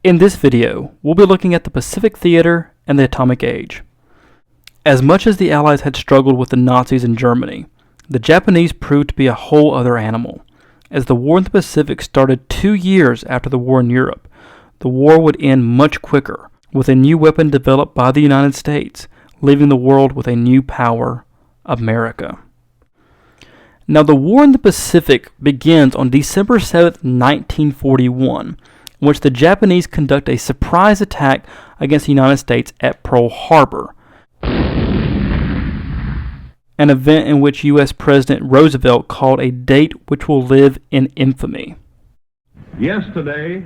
In this video, we'll be looking at the Pacific Theater and the Atomic Age. As much as the Allies had struggled with the Nazis in Germany, the Japanese proved to be a whole other animal. As the war in the Pacific started 2 years after the war in Europe, the war would end much quicker, with a new weapon developed by the United States, leaving the world with a new power, America. Now, the war in the Pacific begins on December 7th, 1941, in which the Japanese conduct a surprise attack against the United States at Pearl Harbor, an event in which U.S. President Roosevelt called a date which will live in infamy. Yesterday,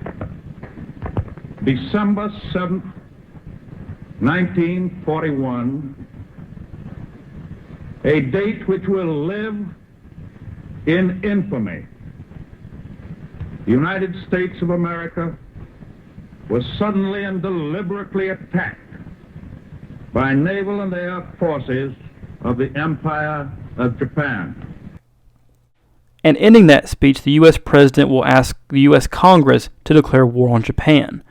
December 7th, 1941, a date which will live in infamy. The United States of America was suddenly and deliberately attacked by naval and air forces of the Empire of Japan. And ending that speech, the U.S. President will ask the U.S. Congress to declare war on Japan.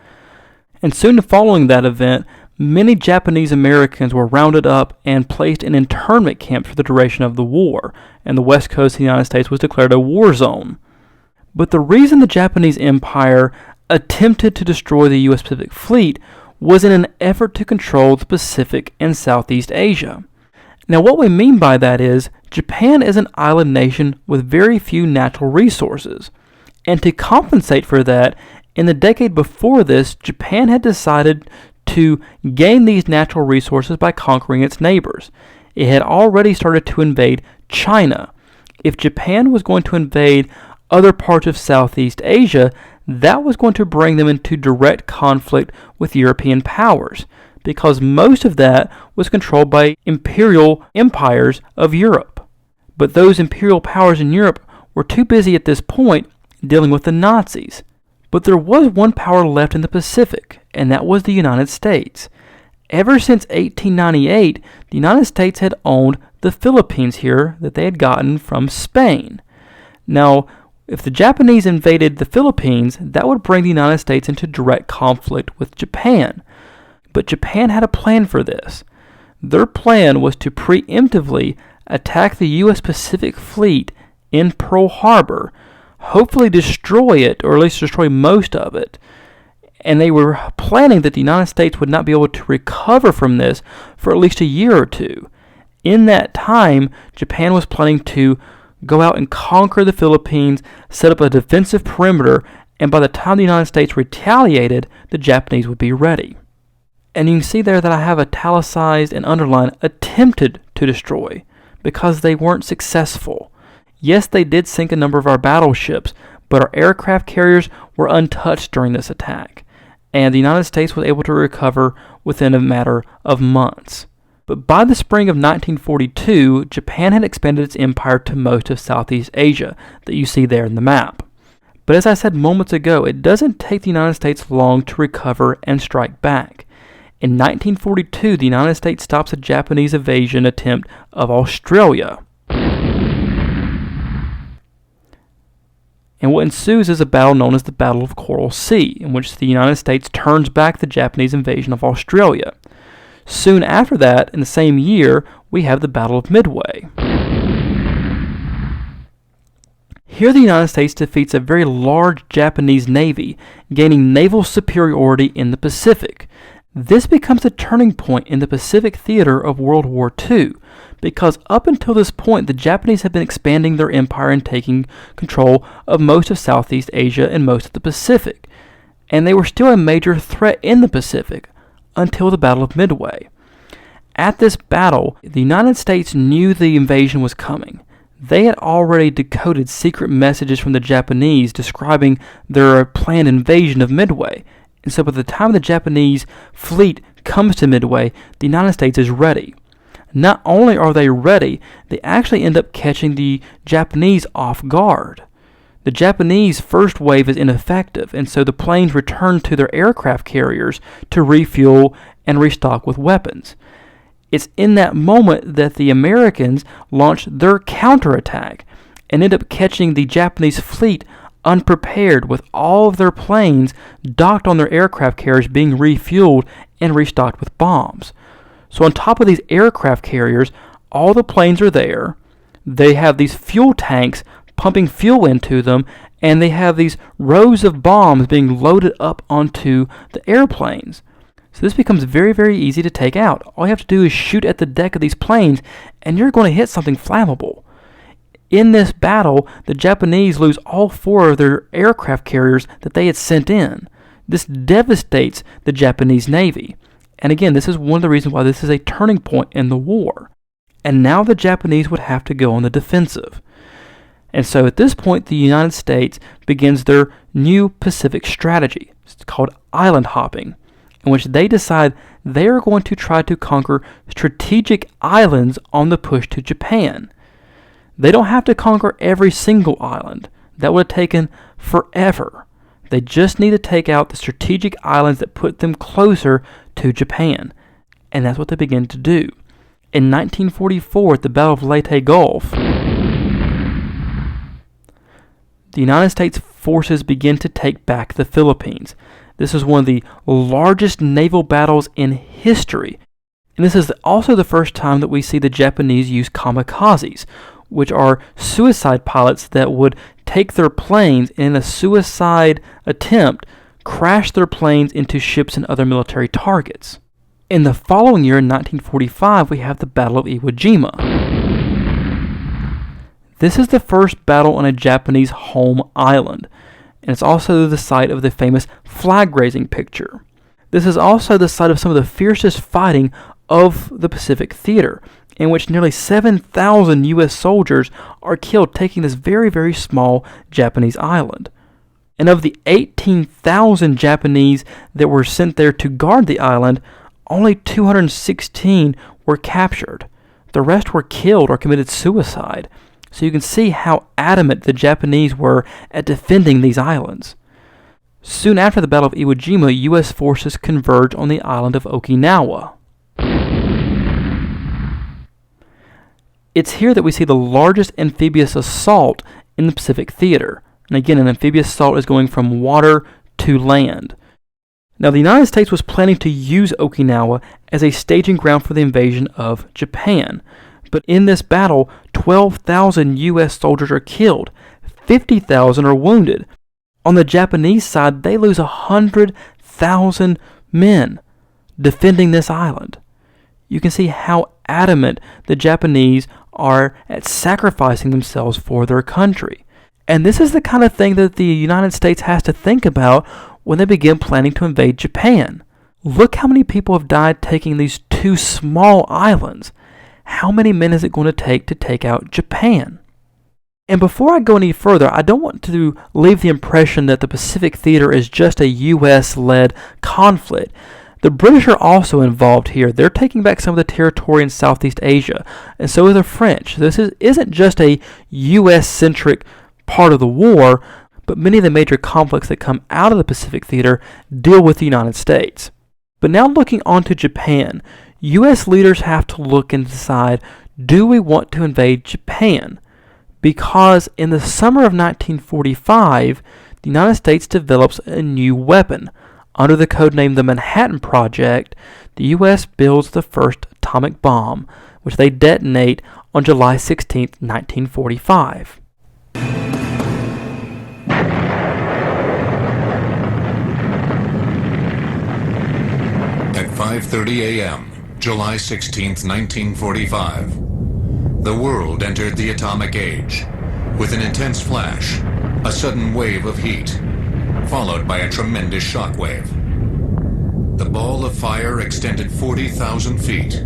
And soon following that event, many Japanese Americans were rounded up and placed in internment camps for the duration of the war, and the west coast of the United States was declared a war zone. But the reason the Japanese Empire attempted to destroy the U.S. Pacific Fleet was in an effort to control the Pacific and Southeast Asia. Now, what we mean by that is Japan is an island nation with very few natural resources. And to compensate for that, in the decade before this, Japan had decided to gain these natural resources by conquering its neighbors. It had already started to invade China. If Japan was going to invade other parts of Southeast Asia, that was going to bring them into direct conflict with European powers, because most of that was controlled by imperial empires of Europe. But those imperial powers in Europe were too busy at this point dealing with the Nazis. But there was one power left in the Pacific, and that was the United States. Ever since 1898, the United States had owned the Philippines here that they had gotten from Spain. Now, if the Japanese invaded the Philippines, that would bring the United States into direct conflict with Japan. But Japan had a plan for this. Their plan was to preemptively attack the U.S. Pacific Fleet in Pearl Harbor, hopefully destroy it, or at least destroy most of it. And they were planning that the United States would not be able to recover from this for at least a year or two. In that time, Japan was planning to go out and conquer the Philippines, set up a defensive perimeter, and by the time the United States retaliated, the Japanese would be ready. And you can see there that I have italicized and underlined attempted to destroy, because they weren't successful. Yes, they did sink a number of our battleships, but our aircraft carriers were untouched during this attack, and the United States was able to recover within a matter of months. But by the spring of 1942, Japan had expanded its empire to most of Southeast Asia that you see there in the map. But as I said moments ago, it doesn't take the United States long to recover and strike back. In 1942, the United States stops a Japanese invasion attempt of Australia. And what ensues is a battle known as the Battle of Coral Sea, in which the United States turns back the Japanese invasion of Australia. Soon after that, in the same year, we have the Battle of Midway. Here the United States defeats a very large Japanese navy, gaining naval superiority in the Pacific. This becomes a turning point in the Pacific theater of World War II, because up until this point, the Japanese had been expanding their empire and taking control of most of Southeast Asia and most of the Pacific, and they were still a major threat in the Pacific until the Battle of Midway. At this battle, the United States knew the invasion was coming. They had already decoded secret messages from the Japanese describing their planned invasion of Midway. And so by the time the Japanese fleet comes to Midway, the United States is ready. Not only are they ready, they actually end up catching the Japanese off guard. The Japanese first wave is ineffective, and so the planes return to their aircraft carriers to refuel and restock with weapons. It's in that moment that the Americans launch their counterattack and end up catching the Japanese fleet unprepared, with all of their planes docked on their aircraft carriers being refueled and restocked with bombs. So on top of these aircraft carriers, all the planes are there. They have these fuel tanks pumping fuel into them, and they have these rows of bombs being loaded up onto the airplanes. So this becomes very, very easy to take out. All you have to do is shoot at the deck of these planes, and you're going to hit something flammable. In this battle, the Japanese lose all 4 of their aircraft carriers that they had sent in. This devastates the Japanese Navy. And again, this is one of the reasons why this is a turning point in the war. And now the Japanese would have to go on the defensive. And so at this point, the United States begins their new Pacific strategy. It's called island hopping, in which they decide they are going to try to conquer strategic islands on the push to Japan. They don't have to conquer every single island. That would have taken forever. They just need to take out the strategic islands that put them closer to Japan. And that's what they begin to do. In 1944, at the Battle of Leyte Gulf, the United States forces begin to take back the Philippines. This is one of the largest naval battles in history. And this is also the first time that we see the Japanese use kamikazes, which are suicide pilots that would take their planes in a suicide attempt, crash their planes into ships and other military targets. In the following year, in 1945, we have the Battle of Iwo Jima. This is the first battle on a Japanese home island, and it's also the site of the famous flag-raising picture. This is also the site of some of the fiercest fighting of the Pacific Theater, in which nearly 7,000 U.S. soldiers are killed taking this very, very small Japanese island. And of the 18,000 Japanese that were sent there to guard the island, only 216 were captured. The rest were killed or committed suicide. So you can see how adamant the Japanese were at defending these islands. Soon after the Battle of Iwo Jima, U.S. forces converge on the island of Okinawa. It's here that we see the largest amphibious assault in the Pacific Theater. And again, an amphibious assault is going from water to land. Now, the United States was planning to use Okinawa as a staging ground for the invasion of Japan. But in this battle, 12,000 U.S. soldiers are killed, 50,000 are wounded. On the Japanese side, they lose 100,000 men defending this island. You can see how adamant the Japanese are at sacrificing themselves for their country. And this is the kind of thing that the United States has to think about when they begin planning to invade Japan. Look how many people have died taking these 2 small islands. How many men is it going to take out Japan? And before I go any further, I don't want to leave the impression that the Pacific Theater is just a U.S.-led conflict. The British are also involved here. They're taking back some of the territory in Southeast Asia, and so are the French. This isn't just a U.S.-centric part of the war, but many of the major conflicts that come out of the Pacific Theater deal with the United States. But now looking on to Japan, U.S. leaders have to look and decide, do we want to invade Japan? Because in the summer of 1945, the United States develops a new weapon. Under the codename the Manhattan Project, the U.S. builds the first atomic bomb, which they detonate on July 16, 1945. At 5:30 a.m., July 16, 1945, the world entered the atomic age. With an intense flash, a sudden wave of heat, followed by a tremendous shock wave. The ball of fire extended 40,000 feet.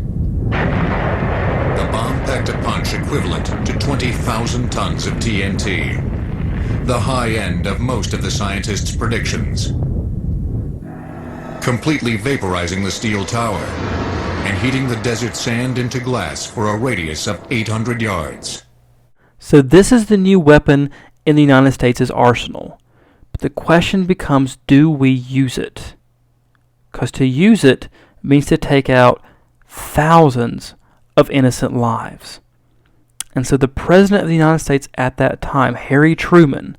The bomb packed a punch equivalent to 20,000 tons of TNT, the high end of most of the scientists' predictions, completely vaporizing the steel tower and heating the desert sand into glass for a radius of 800 yards. So this is the new weapon in the United States' arsenal. But the question becomes, do we use it? Because to use it means to take out thousands of innocent lives. And so the President of the United States at that time, Harry Truman,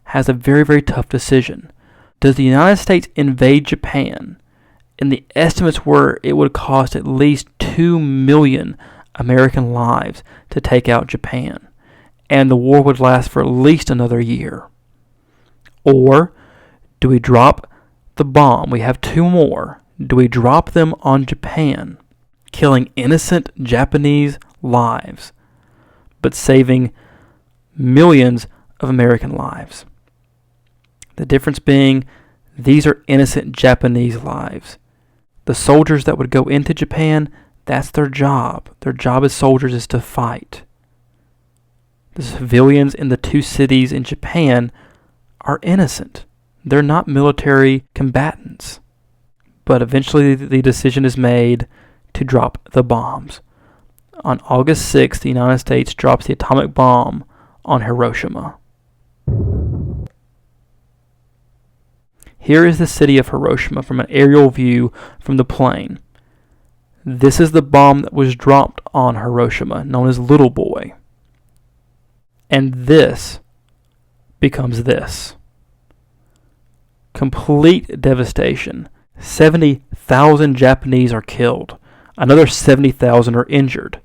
has a very, very tough decision. Does the United States invade Japan? And the estimates were it would cost at least 2 million American lives to take out Japan, and the war would last for at least another year. Or do we drop the bomb? We have 2 more. Do we drop them on Japan, killing innocent Japanese lives, but saving millions of American lives? The difference being, these are innocent Japanese lives. The soldiers that would go into Japan, that's their job. Their job as soldiers is to fight. The civilians in the 2 cities in Japan are innocent. They're not military combatants. But eventually the decision is made to drop the bombs. On August 6th, the United States drops the atomic bomb on Hiroshima. Here is the city of Hiroshima from an aerial view from the plane. This is the bomb that was dropped on Hiroshima, known as Little Boy. And this becomes this. Complete devastation. 70,000 Japanese are killed. Another 70,000 are injured.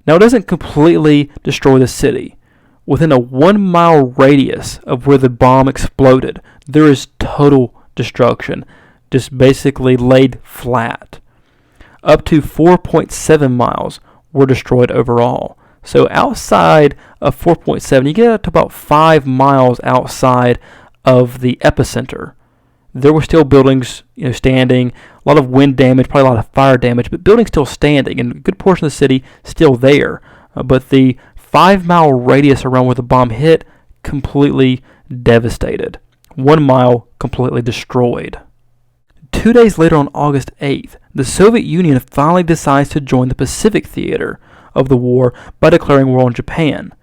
Now, it doesn't completely destroy the city. Within a 1-mile radius of where the bomb exploded, there is total destruction, just basically laid flat. Up to 4.7 miles were destroyed overall. So outside of 4.7, you get up to about 5 miles outside of the epicenter. There were still buildings, standing, a lot of wind damage, probably a lot of fire damage, but buildings still standing, and a good portion of the city still there. But the 5-mile radius around where the bomb hit, completely devastated. 1 mile completely destroyed. 2 days later, on August 8th, the Soviet Union finally decides to join the Pacific theater of the war by declaring war on Japan.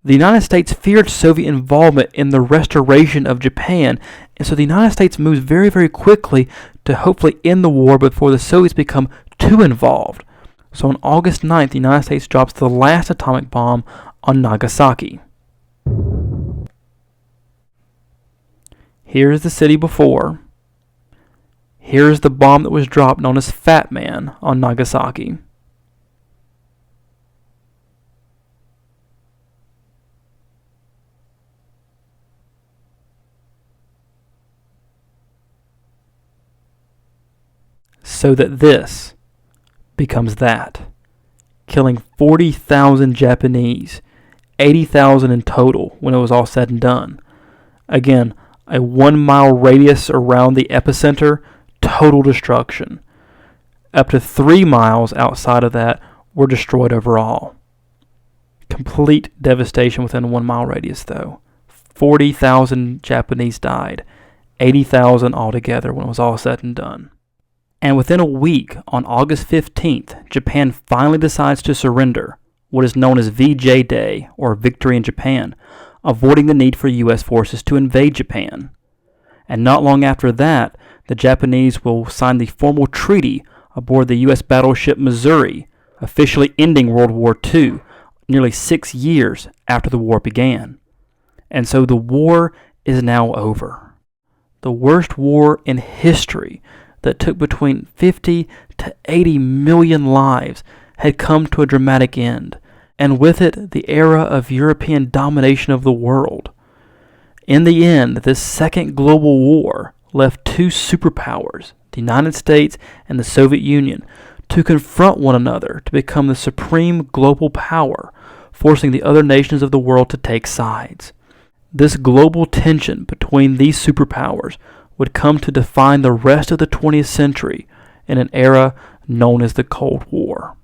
The United States feared Soviet involvement in the restoration of Japan, and so the United States moves very, very quickly to hopefully end the war before the Soviets become too involved. So on August 9th, the United States drops the last atomic bomb on Nagasaki. Here's the city before. Here's the bomb that was dropped, known as Fat Man, on Nagasaki. So that this becomes that, killing 40,000 Japanese, 80,000 in total when it was all said and done. Again, a 1-mile radius around the epicenter, total destruction. Up to 3 miles outside of that were destroyed overall. Complete devastation within a 1-mile radius, though. 40,000 Japanese died, 80,000 altogether when it was all said and done. And within a week, on August 15th, Japan finally decides to surrender, what is known as VJ Day, or Victory in Japan, avoiding the need for U.S. forces to invade Japan. And not long after that, the Japanese will sign the formal treaty aboard the U.S. battleship Missouri, officially ending World War II, nearly 6 years after the war began. And so the war is now over. The worst war in history that took between 50 to 80 million lives had come to a dramatic end, and with it, the era of European domination of the world. In the end, this second global war left 2 superpowers, the United States and the Soviet Union, to confront one another to become the supreme global power, forcing the other nations of the world to take sides. This global tension between these superpowers would come to define the rest of the 20th century in an era known as the Cold War.